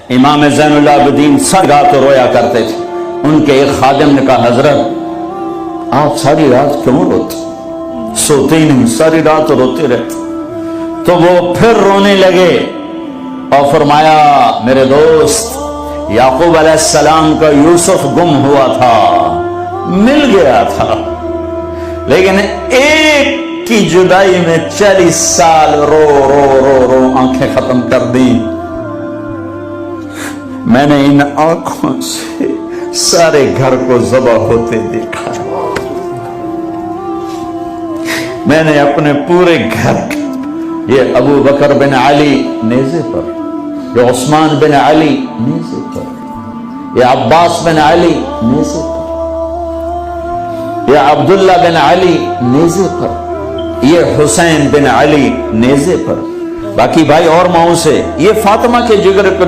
امام زین العابدین ساری رات رویا کرتے تھے. ان کے ایک خادم نے کہا حضرت آپ ساری رات کیوں روتے؟ سوتے ہی نہیں، ساری رات روتے رہتے. تو وہ پھر رونے لگے اور فرمایا میرے دوست یعقوب علیہ السلام کا یوسف گم ہوا تھا، مل گیا تھا، لیکن ایک کی جدائی میں 40 سال رو رو رو رو آنکھیں ختم کر دی. میں نے ان آنکھوں سے سارے گھر کو ذبح ہوتے دیکھا. میں نے اپنے پورے گھر، یہ ابو بکر بن علی نیزے پر، یہ عثمان بن علی نیزے پر، یہ عباس بن علی نیزے پر، یہ عبداللہ بن علی نیزے پر، یہ حسین بن علی نیزے پر، باقی بھائی اور ماؤں سے، یہ فاطمہ کے جگر پر